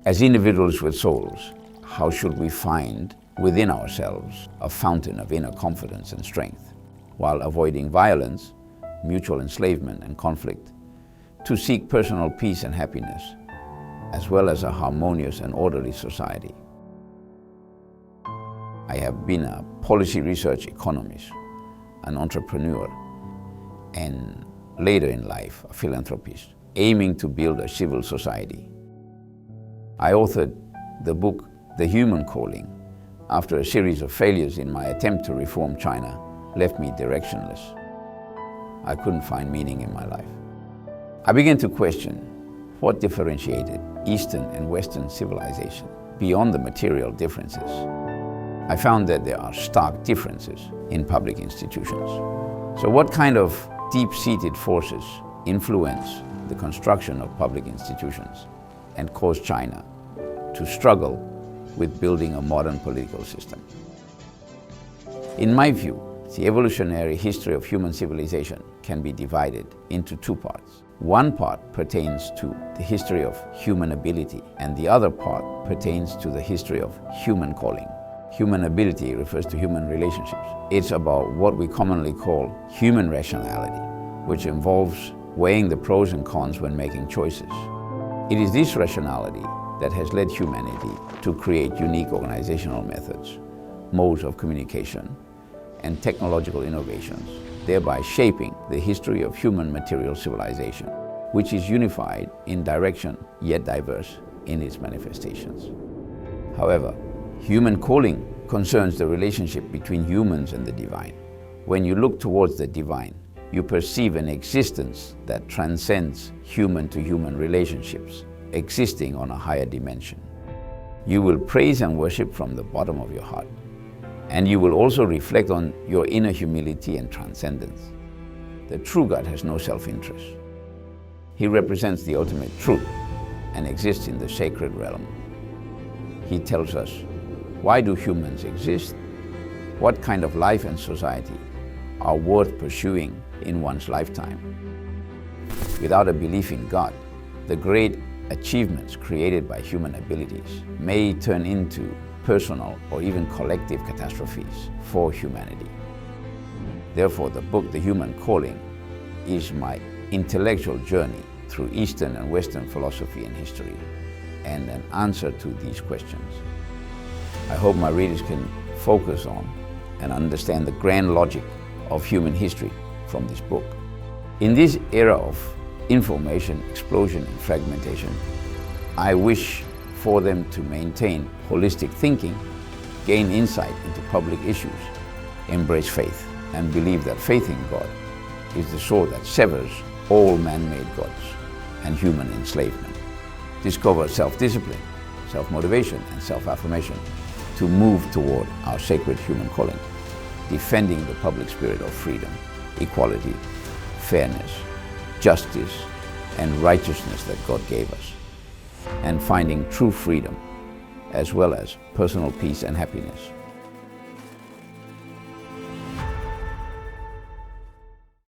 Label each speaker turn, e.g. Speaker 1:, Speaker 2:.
Speaker 1: As individuals with souls, how should we find within ourselves a fountain of inner confidence and strength, while avoiding violence, mutual enslavement and conflict, to seek personal peace and happiness, as well as a harmonious and orderly society? I have been a policy research economist, an entrepreneur, and later in life, a philanthropist, aiming to build a civil society. I authored the book, The Human Calling, after a series of failures in my attempt to reform China left me directionless. I couldn't find meaning in my life. I began to question what differentiated Eastern and Western civilization beyond the material differences. I found that there are stark differences in public institutions. So what kind of deep-seated forces influence the construction of public institutions and cause China to struggle with building a modern political system? In my view, the evolutionary history of human civilization can be divided into two parts. One part pertains to the history of human ability, and the other part pertains to the history of human calling. Human ability refers to human relationships. It's about what we commonly call human rationality, which involves weighing the pros and cons when making choices. It is this rationality that has led humanity to create unique organizational methods, modes of communication, and technological innovations, thereby shaping the history of human material civilization, which is unified in direction yet diverse in its manifestations. However, human calling concerns the relationship between humans and the divine. When you look towards the divine, you perceive an existence that transcends human-to-human relationships, existing on a higher dimension. You will praise and worship from the bottom of your heart, and you will also reflect on your inner humility and transcendence. The true God has no self-interest. He represents the ultimate truth and exists in the sacred realm. He tells us, why do humans exist? What kind of life and society are worth pursuing in one's lifetime? Without a belief in God, the great achievements created by human abilities may turn into personal or even collective catastrophes for humanity. Therefore, the book, The Human Calling, is my intellectual journey through Eastern and Western philosophy and history, and an answer to these questions. I hope my readers can focus on and understand the grand logic of human history from this book. In this era of information explosion and fragmentation, I wish for them to maintain holistic thinking, gain insight into public issues, embrace faith, and believe that faith in God is the sword that severs all man-made gods and human enslavement. Discover self-discipline, self-motivation, and self-affirmation to move toward our sacred human calling, defending the public spirit of freedom, equality, fairness, justice, and righteousness that God gave us, and finding true freedom, as well as personal peace and happiness.